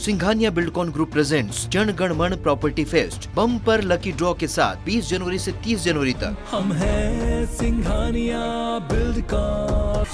Singhania Buildcon group presents Jana Gana मन property fest bumper lucky draw के साथ 20 जनवरी से 30 जनवरी तक। हम हैं सिंघानिया बिल्डकॉन।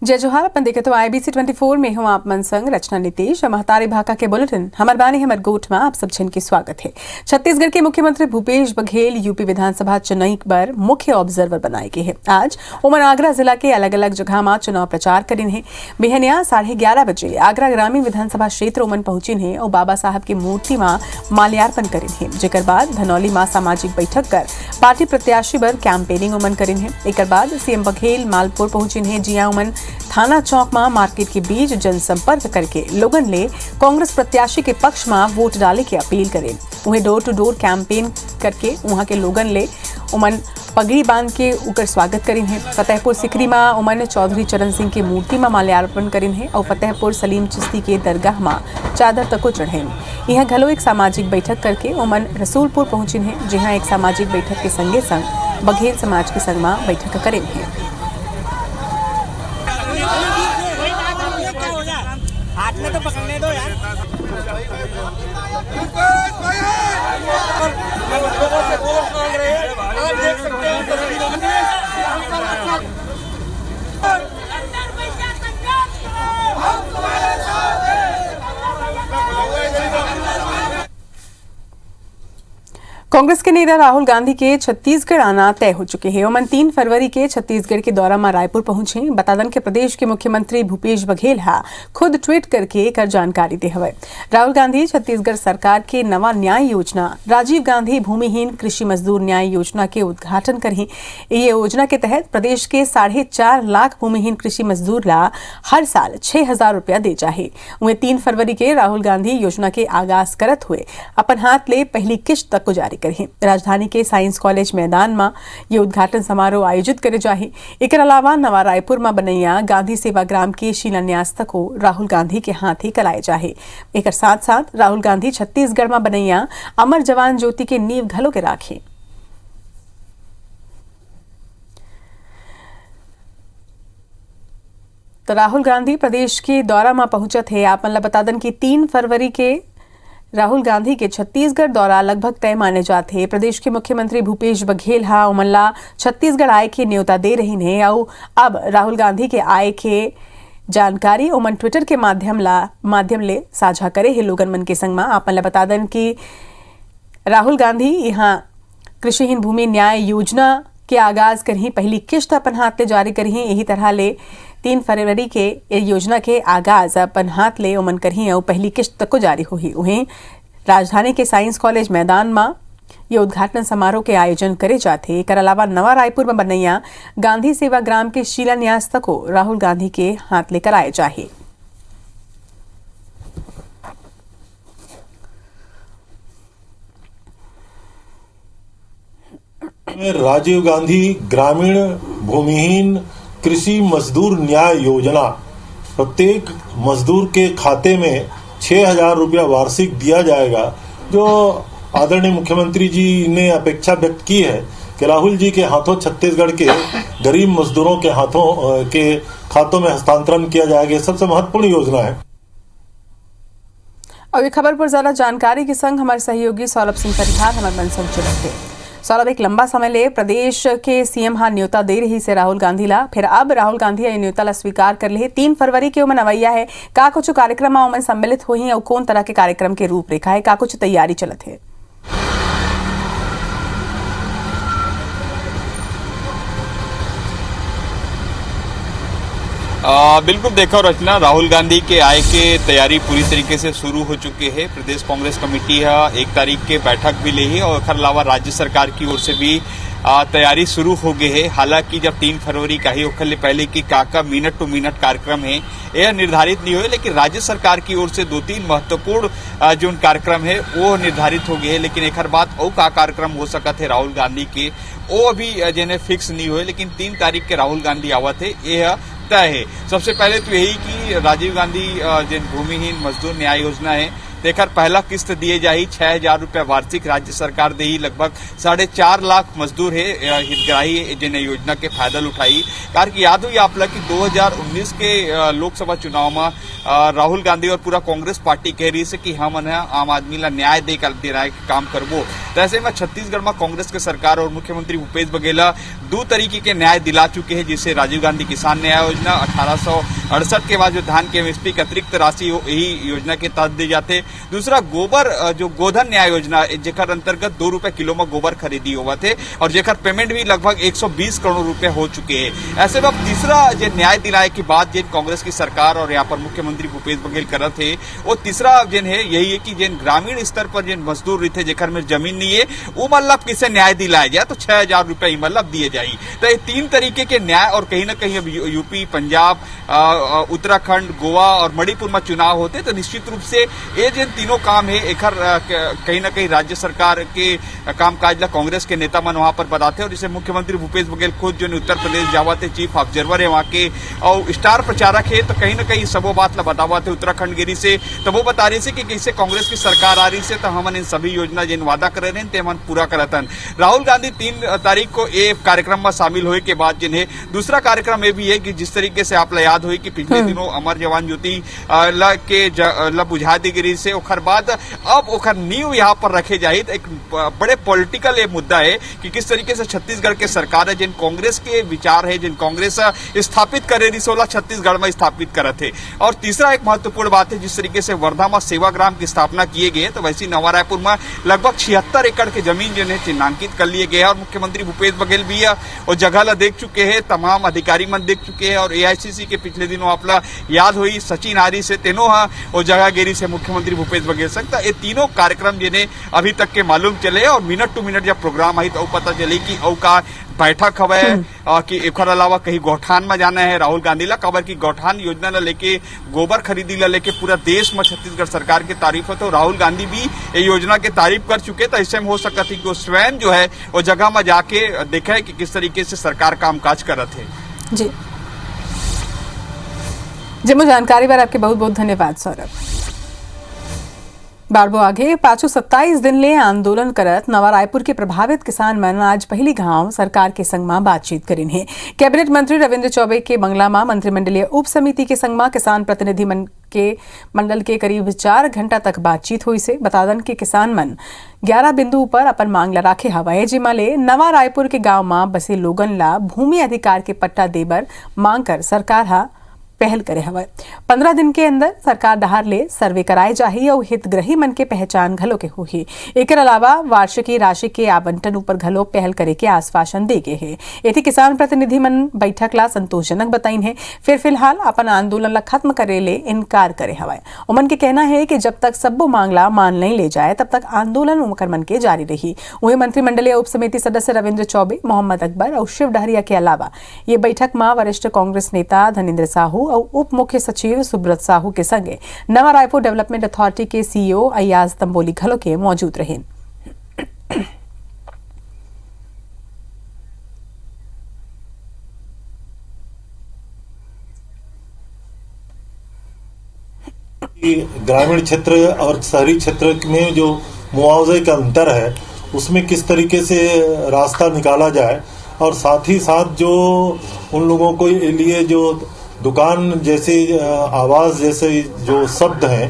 जय जोहार। अपन देखे तो IBC 24 में हूँ आप मन संग रचना नीतीश और महतारी भाका के बुलेटिन हमार बानी हमर गोठ में आप सब जिन के स्वागत है। छत्तीसगढ़ के मुख्यमंत्री भूपेश बघेल यूपी विधानसभा चुनाव पर मुख्य ऑब्जर्वर बनाए गए हैं। आज उमन आगरा जिला के अलग अलग जगह में चुनाव प्रचार करिन है। बिहनिया 11:30 बजे आगरा ग्रामीण विधानसभा क्षेत्र उमन पहुंचिन है और बाबा साहब की मूर्ति में माल्यार्पण करिन है। जेकर बाद धनौली में सामाजिक बैठक कर पार्टी प्रत्याशी पर कैंपेनिंग उमन करिन है। एक बाद सीएम बघेल मालपुर पहुंचिन है, जिया उमन थाना चौक में मार्केट के बीच जनसंपर्क करके लोगन ले कांग्रेस प्रत्याशी के पक्ष में वोट डाले की अपील करें। उन्हें डोर टू डोर कैंपेन करके वहां के लोगन ले उमन पगड़ी बांध के उकर स्वागत करिन है। फतेहपुर सिकरी में उमन चौधरी चरण सिंह की मूर्ति में माल्यार्पण करिन है और फतेहपुर सलीम चिश्ती के दरगाह में चादर तको चढ़ेन। यह घलो एक सामाजिक बैठक करके उमन रसूलपुर पहुंचिन है, जहां एक सामाजिक बैठक के संगे संग बघेल समाज के संग में बैठक करें है। हाथ में तो पकड़ने दो यार। आप देख सकते हैं कांग्रेस के नेता राहुल गांधी के छत्तीसगढ़ आना तय हो चुके हैं। उमन 3 फरवरी के छत्तीसगढ़ के दौरा में रायपुर पहुंचे। बतादन के प्रदेश के मुख्यमंत्री भूपेश बघेल खुद ट्वीट करके एक जानकारी दे हवे। राहुल गांधी छत्तीसगढ़ सरकार के नवा न्याय योजना राजीव गांधी भूमिहीन कृषि मजदूर न्याय योजना के उद्घाटन करें। ये योजना के तहत प्रदेश के 4.5 लाख भूमिहीन कृषि मजदूर ला हर साल 6,000 रुपया दे जाहे। उन्हें 3 फरवरी के राहुल गांधी योजना के आगाज करत हुए अपन हाथ ले पहली किस्त तक को जारी करें। राजधानी के साइंस कॉलेज मैदान में ये उद्घाटन समारोह आयोजित करे जाहे। एक अलावा नवा रायपुर में बनैया गांधी सेवाग्राम के शिलान्यास तक को राहुल गांधी के हाथ ही कराए जाहे। एक साथ साथ राहुल गांधी छत्तीसगढ़ में बनैया अमर जवान ज्योति के नींव घलो के राखे। तो राहुल गांधी प्रदेश के दौरा में पहुंचत है। आप मतलब बता दें कि 3 फरवरी के राहुल गांधी के छत्तीसगढ़ दौरा लगभग तय माने जाते हैं। प्रदेश के मुख्यमंत्री भूपेश बघेल उमनला छत्तीसगढ़ आय के न्योता दे रही है और अब राहुल गांधी के आय के जानकारी उमन ट्विटर के माध्यम ले साझा करे है लोगन मन के संग में। आप मतलब बता दें कि राहुल गांधी यहाँ कृषिहीन भूमि न्याय योजना के आगाज करही पहली किस्त अपन हाथ ले जारी करही। यही तरह ले 3 फरवरी के योजना के आगाज अपन हाथ ले उमन करही और पहली किस्त तक को जारी हुई। उन्हें राजधानी के साइंस कॉलेज मैदान में ये उद्घाटन समारोह के आयोजन करे जाते। एक अलावा नवा रायपुर में बनैया गांधी सेवाग्राम के शिलान्यास तक को राहुल गांधी के हाथ लेकर आए जाहे। राजीव गांधी ग्रामीण भूमिहीन कृषि मजदूर न्याय योजना प्रत्येक मजदूर के खाते में 6,000 रुपया वार्षिक दिया जाएगा। जो आदरणीय मुख्यमंत्री जी ने अपेक्षा व्यक्त की है कि राहुल जी के हाथों छत्तीसगढ़ के गरीब मजदूरों के खातों में हस्तांतरण किया जाएगा। सबसे महत्वपूर्ण योजना है। और ये खबर पर ज्यादा जानकारी के संग हमारे सहयोगी सौरभ सिंह परिहार हमारे मन संग जुड़े थे। सौरभ, एक लंबा समय ले प्रदेश के सीएम न्योता दे रही से राहुल गांधी ला, फिर अब राहुल गांधी ये न्योता ला स्वीकार कर ले। 3 फरवरी के उमन अवैया है का कुछ कार्यक्रम उमन सम्मिलित हुई और कौन तरह के कार्यक्रम के रूपरेखा है, का कुछ तैयारी चलत है? बिल्कुल देखो रचना, राहुल गांधी के आय के तैयारी पूरी तरीके से शुरू हो चुकी है। प्रदेश कांग्रेस कमेटी 1 तारीख के बैठक भी ली है और खर अलावा राज्य सरकार की ओर से भी तैयारी शुरू हो गई है। हालांकि जब 3 फरवरी का ही ओखले पहले की काका मिनट टू मिनट कार्यक्रम है यह निर्धारित नहीं हुए, लेकिन राज्य सरकार की ओर से 2-3 महत्वपूर्ण जो कार्यक्रम है वो निर्धारित हो गए है। लेकिन एक बात और का कार्यक्रम हो सकत है राहुल गांधी के वो अभी जिन्हें फिक्स नहीं हुए, लेकिन 3 तारीख के राहुल गांधी आवत है यह तय है। सबसे पहले तो यही कि राजीव गांधी जिन भूमिहीन मजदूर न्याय योजना है तेखर पहला किस्त दिए जाही 6,000 रुपया वार्षिक राज्य सरकार दे ही लगभग 4.5 लाख मजदूर है हितग्राही जिन योजना के फायदा उठाई। कारण की याद हुई आप लोग कि 2019 के लोकसभा चुनाव में राहुल गांधी और पूरा कांग्रेस पार्टी कह रही है कि हम आम आदमी ला न्याय दे के काम करबो। तो ऐसे में छत्तीसगढ़ में कांग्रेस के सरकार और मुख्यमंत्री भूपेश बघेल दो तरीके के न्याय दिला चुके हैं, जिससे राजीव गांधी किसान न्याय योजना 1868 के बाद जो धान के एमएसपी की अतिरिक्त राशि यही योजना के तहत दी जाते। दूसरा गोबर जो गोधन न्याय योजना जेकर अंतर्गत 2 रुपए किलो में गोबर खरीदी हुआ थे और जेकर पेमेंट भी लगभग 120 करोड़ रुपए हो चुके हैं। ऐसे में तीसरा जो न्याय दिलाए की बात जिन कांग्रेस की सरकार और यहाँ पर मुख्यमंत्री भूपेश बघेल करत थे, वो तीसरा जिन है यही है कि जिन ग्रामीण स्तर पर जिन मजदूर रहते जेकर में जमीन नहीं है वो मतलब किसे न्याय दिलाया जाए तो 6,000 रुपए मतलब दिए जाये। तो ये 3 तरीके के न्याय और कहीं ना कहीं अब यूपी, पंजाब, उत्तराखंड, गोवा और मणिपुर में चुनाव होते तो निश्चित रूप से ये जिन तीनों काम है एक कहीं ना कहीं राज्य सरकार के कामकाज ला कांग्रेस के नेता मन वहां पर बताते और जिसे मुख्यमंत्री भूपेश बघेल खुद जो उत्तर प्रदेश जावाते चीफ ऑब्जर्वर है वहां के और स्टार प्रचारक है, तो कहीं ना कहीं सबो बात ला बतावाते उत्तराखंड गिरी से तो वो बता रही से कि कैसे कांग्रेस की सरकार आ रही से तो हम इन सभी योजना जिन वादा कर रहे हैं हम पूरा करतन। राहुल गांधी 3 तारीख को एक कार्यक्रम में शामिल हुए के बाद जिन्हें दूसरा कार्यक्रम ये भी है कि जिस तरीके से आप याद हुई कि पिछले दिनों अमर जवान ज्योति के बुझा दी गिरी से ओखर बाद अब ओखर नींव यहाँ पर रखे जाए तो एक बड़े पॉलिटिकल ये मुद्दा है कि किस तरीके से छत्तीसगढ़ के सरकार है जिन कांग्रेस के विचार है जिन कांग्रेस स्थापित करे रही सोलह छत्तीसगढ़ में स्थापित करे थे। और तीसरा एक महत्वपूर्ण बात है जिस तरीके से वर्धा में सेवाग्राम की स्थापना किए गए तो वैसे नवा रायपुर में लगभग 76 एकड़ की जमीन जो है चिन्हांकित कर लिए गए और मुख्यमंत्री भूपेश बघेल भी वो जगह ला देख चुके हैं, तमाम अधिकारी मन देख चुके हैं और एआईसीसी के पिछले दिनों आप याद हुई सचिन आरी से तीनों वो जगह गेरी से मुख्यमंत्री भूपेश बघेल सकता ये तीनों कार्यक्रम जिन्हें अभी तक के मालूम चले और मिनट टू मिनट जब प्रोग्राम आई तो पता चले कि औ का बैठक हवे कि एक अलावा कहीं गौठान में जाना है राहुल गांधी ला खबर की गौठान योजना ला लेके गोबर खरीदी ला लेके पूरा देश में छत्तीसगढ़ सरकार की तारीफ है तो राहुल गांधी भी ये योजना की तारीफ कर चुके तो इससे हो सकता थी कि वो स्वयं जो है वो जगह में जाके देखे कि किस तरीके से सरकार कामकाज कर रहे थे। जी मुझे जानकारी बार आपके बहुत बहुत धन्यवाद सौरभ। बारबो आगे 527 दिन ले आंदोलन करत नवा रायपुर के प्रभावित किसान मन आज पहली गांव सरकार के संग में बातचीत करिन है। कैबिनेट मंत्री रविंद्र चौबे के बंगला में मंत्रिमंडलीय उप समिति के संग में किसान प्रतिनिधि मंडल के करीब 4 घंटा तक बातचीत हुई से बतादन के किसान मन 11 बिंदु पर अपन मांग ला राखे हवाए जिमा ले नवा रायपुर के गांव में बसे लोगन ला भूमि अधिकार के पट्टा देबर मांग कर सरकार हा पहल करे हवा। 15 दिन के अंदर सरकार डहार ले सर्वे कराए जाही और हितग्राही मन के पहचान घलो के होही। एक अलावा वार्षिकी राशि के आवंटन ऊपर घलो पहल करे के आश्वासन दे गए है। एथी किसान प्रतिनिधि मन बैठक ला संतोषजनक बताइन है, फिर फिलहाल अपन आंदोलन ला खत्म करे ले इनकार करे हवाए। उमन के कहना है कि जब तक सब्बो मांगला मान नहीं ले जाए तब तक आंदोलन उमकर मन के जारी रही। वही मंत्रिमंडलीय उप समिति सदस्य रविंद्र चौबे, मोहम्मद अकबर और शिव डहरिया के अलावा ये बैठक में वरिष्ठ कांग्रेस नेता धनेन्द्र साहू और उप मुख्य सचिव सुब्रत साहू के संगे नवा रायपुर डेवलपमेंट अथॉरिटी के सीईओ अयाज तंबोली घलो के मौजूद रहे। ग्रामीण क्षेत्र और शहरी क्षेत्र में जो मुआवजे का अंतर है उसमें किस तरीके से रास्ता निकाला जाए और साथ ही साथ जो उन लोगों को लिए जो दुकान जैसे आवास जैसे जो शब्द हैं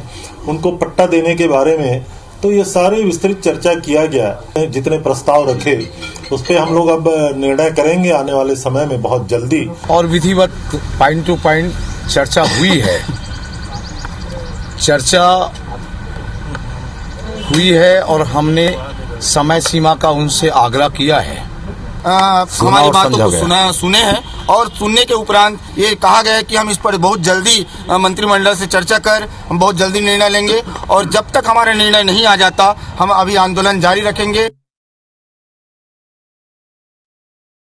उनको पट्टा देने के बारे में तो ये सारे विस्तृत चर्चा किया गया। जितने प्रस्ताव रखे उस पर हम लोग अब निर्णय करेंगे आने वाले समय में बहुत जल्दी। और विधिवत पॉइंट टू पॉइंट चर्चा हुई है और हमने समय सीमा का उनसे आग्रह किया है। हमारी बातों को सुने हैं और सुनने के उपरांत ये कहा गया है कि हम इस पर बहुत जल्दी मंत्रिमंडल से चर्चा कर हम बहुत जल्दी निर्णय लेंगे और जब तक हमारा निर्णय नहीं आ जाता हम अभी आंदोलन जारी रखेंगे।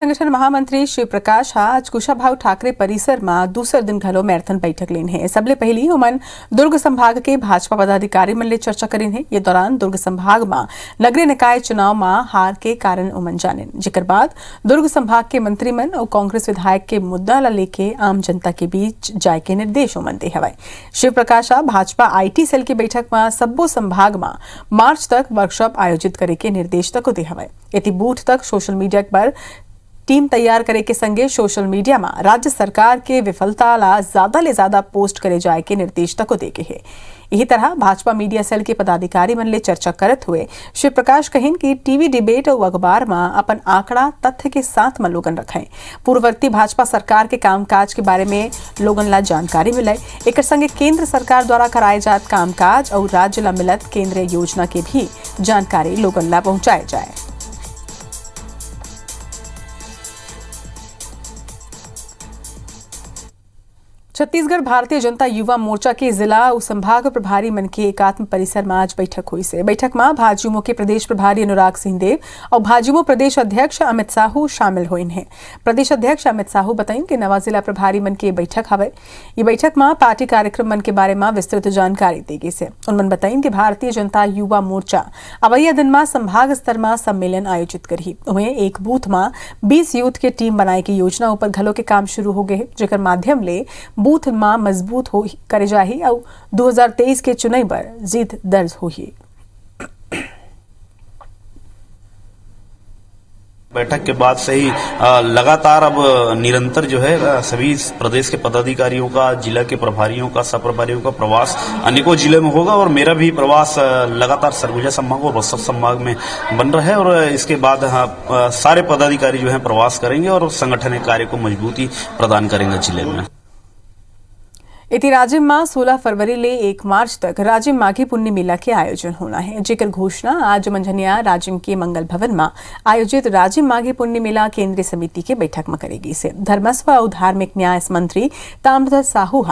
संगठन महामंत्री शिव प्रकाश आज कुशाभाऊ ठाकरे परिसर में दूसर दिन घलो मैराथन बैठक लेन है। सबले पहली उमन दुर्ग संभाग के भाजपा पदाधिकारी मन ले चर्चा करीन है। ये दौरान दुर्ग संभाग में नगरीय निकाय चुनाव में हार के कारण उमन जाने, जिकर बाद दुर्ग संभाग के मंत्री मन और कांग्रेस विधायक के मुद्दा ला लेके आम जनता के बीच जाय के निर्देश उमन दे हवाय। शिव प्रकाश भाजपा IT सेल की बैठक में सब्बो संभाग में मार्च तक वर्कशॉप आयोजित करे के निर्देश तक दे हवाय। यति बूथ तक सोशल मीडिया पर टीम तैयार करे के संगे सोशल मीडिया में राज्य सरकार के विफलता ला ज्यादा ले ज्यादा पोस्ट करे जाए के निर्देश तक दे के है। यही तरह भाजपा मीडिया सेल के पदाधिकारी मन ले चर्चा करत हुए शिव प्रकाश कहिन कि टीवी डिबेट और अखबार में अपन आंकड़ा तथ्य के साथ में लोगन रखें। पूर्ववर्ती भाजपा सरकार के कामकाज के बारे में लोगन ला जानकारी मिले। एक संगे केंद्र सरकार द्वारा कराए जात कामकाज और राज्य ला मिलत केंद्रीय योजना के भी जानकारी लोगन ला पहुंचाए जाए। छत्तीसगढ़ भारतीय जनता युवा मोर्चा के जिला और संभाग प्रभारी मन के एकात्म परिसर में आज बैठक हुई से। बैठक में भाजयुमो के प्रदेश प्रभारी अनुराग सिंहदेव और भाजयुमो प्रदेश अध्यक्ष अमित साहू शामिल हुए हैं। प्रदेश अध्यक्ष अमित साहू बताइन कि नवा जिला प्रभारी मन के बैठक हवे। ये बैठक में पार्टी कार्यक्रम मन के बारे में विस्तृत जानकारी देगी से। उन्होंने बताइन कि भारतीय जनता युवा मोर्चा अवैया दिन में संभाग स्तर में सम्मेलन आयोजित करी। वहीं एक बूथ में 20 यूथ के टीम बनाए की योजना ऊपर घलो के काम शुरू हो गए, जेकर माध्यम ले बूथ में मजबूत हो करे जाही और 2023 के चुनाव पर जीत दर्ज होही। बैठक के बाद से ही लगातार अब निरंतर जो है सभी प्रदेश के पदाधिकारियों का, जिला के प्रभारियों का, सह प्रभारियों का प्रवास अनेकों जिले में होगा और मेरा भी प्रवास लगातार सरगुजा संभाग और बस्तर संभाग में बन रहा है और इसके बाद सारे पदाधिकारी जो है प्रवास करेंगे और संगठन कार्य को मजबूती प्रदान करेंगे जिले में। इति राजिम में 16 फरवरी ले 1 मार्च तक राजिम माघी पुण्य मेला के आयोजन होना है, जेकर घोषणा आज मंझनिया राजिम के मंगल भवन में आयोजित राजिम माघी पुण्य मेला केंद्रीय समिति के बैठक में करेगी से। धर्मस्व और धार्मिक न्याय मंत्री ताम्रध्वज साहू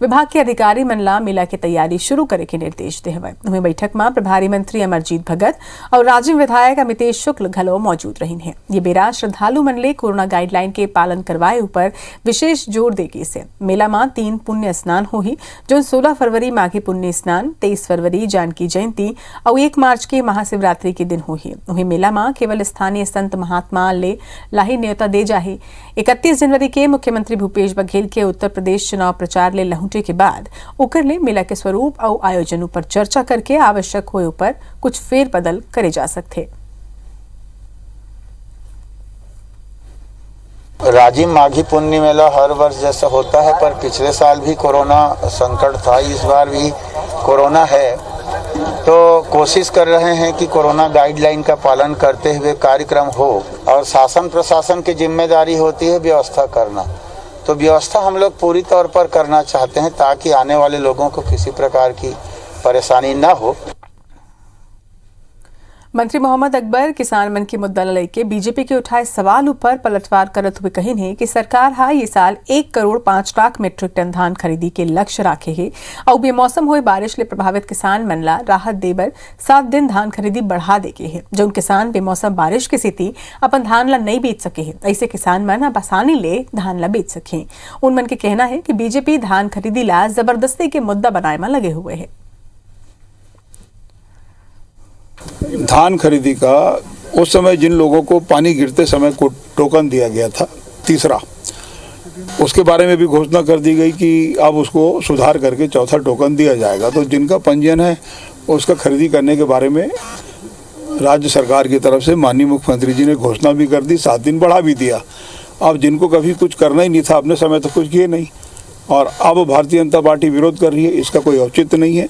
विभाग के अधिकारी मनला मेला की तैयारी शुरू करे के निर्देश दे हवे। वहीं बैठक में प्रभारी मंत्री अमरजीत भगत और राजिम विधायक अमितेश शुक्ल घलो मौजूद रही है। ये बेरा श्रद्धालु मन ले कोरोना गाइडलाइन के पालन करवाए ऊपर विशेष जोर देगी से। मेला में 3 पुण्य स्नान होही, जो 16 फरवरी माघी पुण्य स्नान, 23 फरवरी जानकी जयंती और 1 मार्च के महाशिवरात्रि के दिन होही। वही मेला में केवल स्थानीय संत महात्मा ले लाही न्योता दे जाही। 31 जनवरी के मुख्यमंत्री भूपेश बघेल के उत्तर प्रदेश चुनाव प्रचार ले लहुटे के बाद उकर ले मेला के स्वरूप और आयोजन पर चर्चा करके आवश्यक होए ऊपर कुछ फेर बदल करे जा सकते। राजिम माघी पुण्य मेला हर वर्ष जैसा होता है, पर पिछले साल भी कोरोना संकट था, इस बार भी कोरोना है, तो कोशिश कर रहे हैं कि कोरोना गाइडलाइन का पालन करते हुए कार्यक्रम हो और शासन प्रशासन की जिम्मेदारी होती है व्यवस्था करना। तो व्यवस्था हम लोग पूरी तौर पर करना चाहते हैं ताकि आने वाले लोगों को किसी प्रकार की परेशानी न हो। मंत्री मोहम्मद अकबर किसान मन के मुद्दा लेके बीजेपी के उठाए सवाल ऊपर पलटवार करत हुए कही है कि सरकार ये साल 1 करोड़ 5 लाख मीट्रिक टन धान खरीदी के लक्ष्य राखे है और बेमौसम हुए बारिश ले प्रभावित किसान मन ला राहत देबर 7 दिन धान खरीदी बढ़ा देके है। जो किसान बेमौसम बारिश के स्थिति अपन धान ला नहीं बेच सके है, ऐसे किसान मन अब आसानी ले धान ला बेच सके। उन मन के कहना है कि बीजेपी धान खरीदी ला जबरदस्ती के मुद्दा बनाए में लगे हुए है। धान खरीदी का उस समय जिन लोगों को पानी गिरते समय को टोकन दिया गया था, तीसरा, उसके बारे में भी घोषणा कर दी गई कि अब उसको सुधार करके चौथा टोकन दिया जाएगा। तो जिनका पंजीयन है उसका खरीदी करने के बारे में राज्य सरकार की तरफ से माननीय मुख्यमंत्री जी ने घोषणा भी कर दी, 7 दिन बढ़ा भी दिया। अब जिनको कभी कुछ करना ही नहीं था अपने समय तो कुछ किए नहीं और अब भारतीय जनता पार्टी विरोध कर रही है, इसका कोई औचित्य नहीं है।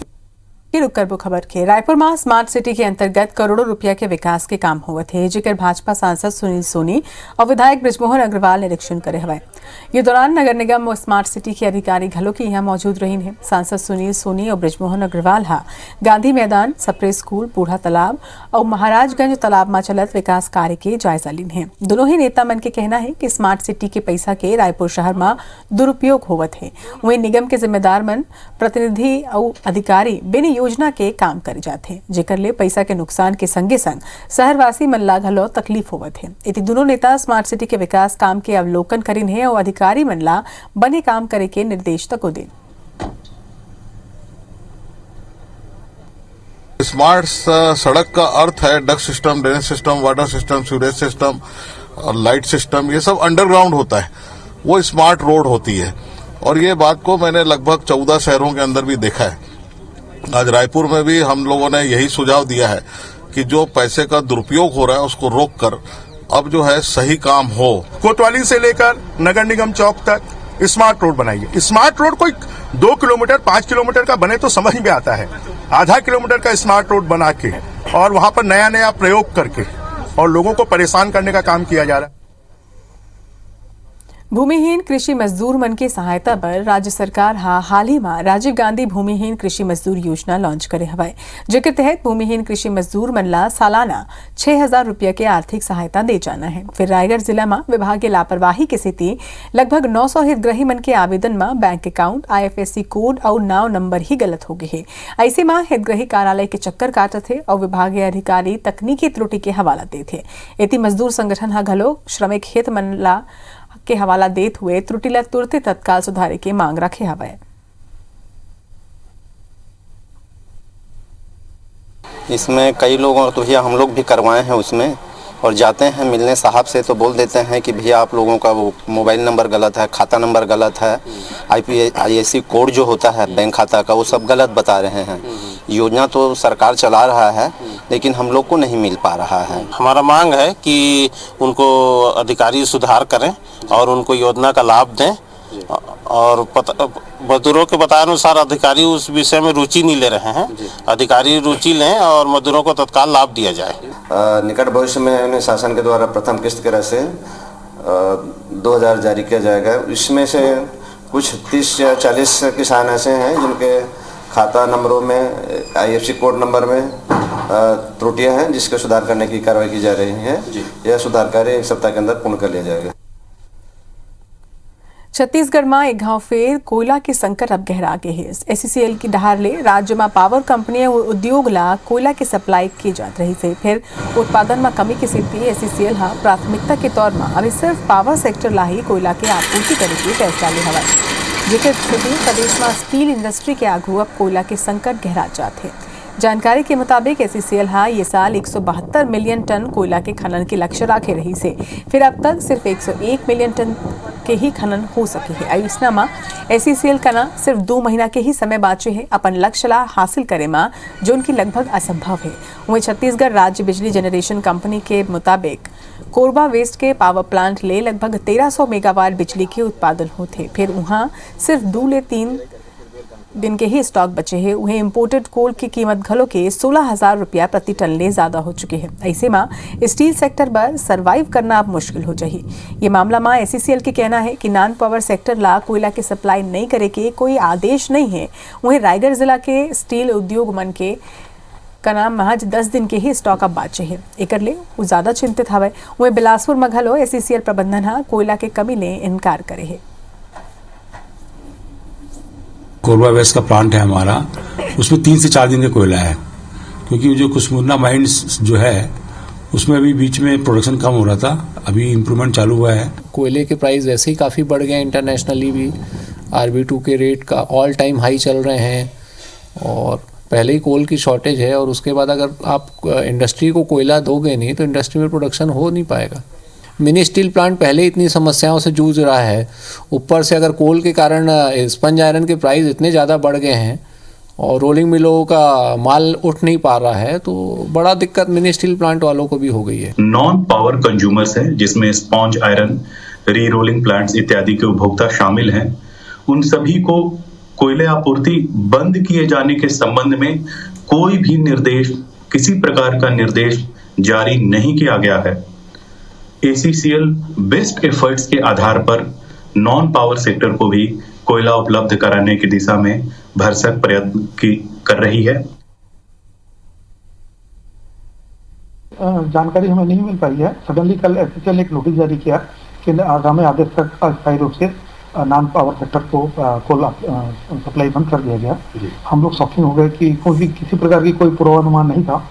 खबर के रायपुर में स्मार्ट सिटी के अंतर्गत करोड़ों रुपया के विकास के काम हुए थे, जिकर भाजपा सांसद सुनील सोनी और विधायक ब्रिजमोहन अग्रवाल निरीक्षण करे हुए। ये दौरान नगर निगम और स्मार्ट सिटी के अधिकारी घलों की यहाँ मौजूद रही हैं। सांसद सुनील सोनी और ब्रिजमोहन अग्रवाल गांधी मैदान, सप्रे स्कूल, बूढ़ा तालाब और महाराजगंज तालाब में चलत विकास कार्य के जायजा लीन है। दोनों ही नेता मन के कहना है कि स्मार्ट सिटी के पैसा के रायपुर शहर में दुरुपयोग होवत है। वहीं निगम के जिम्मेदार मन, प्रतिनिधि और अधिकारी बिना योजना के काम करे जाते जेकर ले पैसा के नुकसान के संगे संग शहरवासी मन ला घलो तकलीफ होवत है। इति दोनों नेता स्मार्ट सिटी के विकास काम के अवलोकन करिन है और अधिकारी मन ला बने काम करे के निर्देश तक दें। स्मार्ट सड़क का अर्थ है duct system, drainage system, water system, sewerage system और लाइट सिस्टम, ये सब अंडरग्राउंड होता है, वो स्मार्ट रोड होती है। और ये बात को मैंने लगभग 14 शहरों के अंदर भी देखा है। आज रायपुर में भी हम लोगों ने यही सुझाव दिया है कि जो पैसे का दुरुपयोग हो रहा है उसको रोक कर अब जो है सही काम हो। कोतवाली से लेकर नगर निगम चौक तक स्मार्ट रोड बनाइए। स्मार्ट रोड कोई 2 किलोमीटर 5 किलोमीटर का बने तो समझ में आता है, आधा किलोमीटर का स्मार्ट रोड बना के और वहां पर नया नया प्रयोग करके और लोगों को परेशान करने का काम किया जा रहा है। भूमिहीन कृषि मजदूर मन की सहायता पर राज्य सरकार हाल ही में राजीव गांधी भूमिहीन कृषि मजदूर योजना लॉन्च करे हवाए, जेके तहत भूमिहीन कृषि मजदूर मन ला सालाना 6,000 रुपया के आर्थिक सहायता दे जाना है। फिर रायगढ़ जिला में विभागीय लापरवाही के स्थिति लगभग 900 हितग्राही मन के आवेदन में बैंक अकाउंट, IFSC कोड और नाव नंबर ही गलत हो गए है। ऐसे में हितग्राही कार्यालय के चक्कर काटत थे और विभागीय अधिकारी तकनीकी त्रुटि के हवाला दे थे। इति मजदूर संगठन हा घलो श्रमिक हित मन ला के हवाला देते हुए त्रुटि ला तुरंत तत्काल सुधारे की मांग रखे हवाए। इसमें कई लोगों तो भैया हम लोग भी करवाए हैं उसमें, और जाते हैं मिलने साहब से तो बोल देते हैं कि भैया आप लोगों का वो मोबाइल नंबर गलत है, खाता नंबर गलत है, IFSC कोड जो होता है बैंक खाता का वो सब गलत बता रहे हैं। योजना तो सरकार चला रहा है लेकिन हम लोग को नहीं मिल पा रहा है। हमारा मांग है कि उनको अधिकारी सुधार करें और उनको योजना का लाभ दें, और मजदूरों के बताए अनुसार अधिकारी उस विषय में रुचि नहीं ले रहे हैं। अधिकारी रुचि लें और मजदूरों को तत्काल लाभ दिया जाए। निकट भविष्य में शासन के द्वारा प्रथम किस्त के राशि 2,000 जारी किया जाएगा। इसमें से कुछ 30 या 40 किसान ऐसे हैं जिनके खाता नंबरों में IFSC कोड नंबर में त्रुटियां हैं, जिसका सुधार करने की कार्रवाई की जा रही है। यह सुधार कार्य 1 सप्ताह के अंदर पूर्ण कर लिया जाएगा। छत्तीसगढ़ में एक घाव फेर कोयला के संकट अब गहरा गए है। SCCL की डहार ले राज्य में पावर कंपनी और उद्योग ला कोयला की सप्लाई की जात रही से फिर उत्पादन में कमी की स्थिति SCCL हा प्राथमिकता के तौर में अभी सिर्फ पावर सेक्टर ला ही कोयला के आपूर्ति करे के फैसला ले हवा, जेकर स्थिति प्रदेश में स्टील इंडस्ट्री के आगू अब कोयला के संकट गहरा जात है। जानकारी के मुताबिक SCCL हा ये साल 172 मिलियन टन कोयला के खनन के लक्ष्य रखे रही से फिर अब तक सिर्फ 101 मिलियन टन के ही खनन हो सके है। ऐसा में SCCL का ना सिर्फ 2 महीना के ही समय बाचे है अपन लक्ष्य ला हासिल करे में, जो उनकी लगभग असंभव है। वहीं छत्तीसगढ़ राज्य बिजली जनरेशन कंपनी के मुताबिक कोरबा वेस्ट के पावर प्लांट ले लगभग 1300 मेगावाट बिजली के उत्पादन होते, फिर वहाँ सिर्फ 2 ले 3 दिन के ही स्टॉक बचे हैं। उन्हें इम्पोर्टेड कोल की कीमत घलों के 16,000 रुपया प्रति टन ले ज्यादा हो चुके हैं। ऐसे में स्टील सेक्टर पर सरवाइव करना अब मुश्किल हो जाए। ये मामला में SCCL के कहना है कि नॉन पावर सेक्टर ला कोयला की सप्लाई नहीं करे के कोई आदेश नहीं है। वहीं रायगढ़ जिला के स्टील उद्योग मन के का नाम महज 10 दिन के ही स्टॉक अब बाचे है, एक ले वो ज्यादा चिंतित हवे। वहीं बिलासपुर में घलो SCCL प्रबंधन हा कोयला के कमी ले इनकार करे है। कोरबा वेस्ट का प्लांट है हमारा, उसमें 3 से 4 दिन का कोयला है, क्योंकि जो कुसमुंडा माइंस जो है उसमें अभी बीच में प्रोडक्शन कम हो रहा था, अभी इम्प्रूवमेंट चालू हुआ है। कोयले के प्राइस वैसे ही काफ़ी बढ़ गए, इंटरनेशनली भी RB2 के रेट का ऑल टाइम हाई चल रहे हैं और पहले ही कोल की शॉर्टेज है। और उसके बाद अगर आप इंडस्ट्री को कोयला दोगे नहीं तो इंडस्ट्री में प्रोडक्शन हो नहीं पाएगा। मिनी स्टील प्लांट पहले इतनी समस्याओं से जूझ रहा है, ऊपर से अगर कोल के कारण स्पंज आयरन के प्राइस इतने ज़्यादा बढ़ गए हैं और रोलिंग मिलों का माल उठ नहीं पा रहा है, तो बड़ा दिक्कत मिनी स्टील प्लांट वालों को भी हो गई है। नॉन पावर कंज्यूमर्स हैं, जिसमें स्पॉन्ज आयरन, री रोलिंग प्लांट्स इत्यादि के उपभोक्ता शामिल हैं। उन सभी को कोयले आपूर्ति बंद किए जाने के संबंध में कोई भी निर्देश, किसी प्रकार का निर्देश जारी नहीं किया गया है। ACCL बेस्ट एफर्ट्स के आधार पर नॉन पावर सेक्टर को भी कोयला उपलब्ध कराने की दिशा में भरसक प्रयत्न कर रही है। जानकारी हमें नहीं मिल पाई है। सडनली कल SCCL ने एक नोटिस जारी किया कि आगामी आदेश तक अस्थायी रूप से नॉन पावर सेक्टर को कोल सप्लाई बंद कर दिया गया। हम लोग शॉकिंग हो गए कि कोई किसी प्रकार की कोई पूर्वानुमान नहीं था,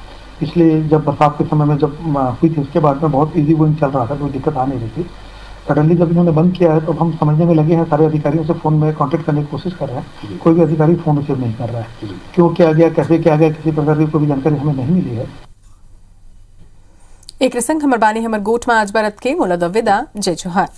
इसलिए जब बरसात के समय में जब हुई थी उसके बाद में बहुत इजी गोइंग चल रहा था, कोई दिक्कत आ नहीं रही थी। सडनली जब इन्होंने बंद किया है तो हम समझने में लगे हैं, सारे अधिकारियों से फ़ोन में कांटेक्ट करने की कोशिश कर रहे हैं, कोई भी अधिकारी फ़ोन रिसीव नहीं कर रहा है। क्यों किया गया, कैसे किया गया, किसी प्रकार की कोई भी जानकारी हमें नहीं मिली है। एक प्रसंग हमर बानी हमर गोठ में आज भारत के मोला विदा। जय जोहार।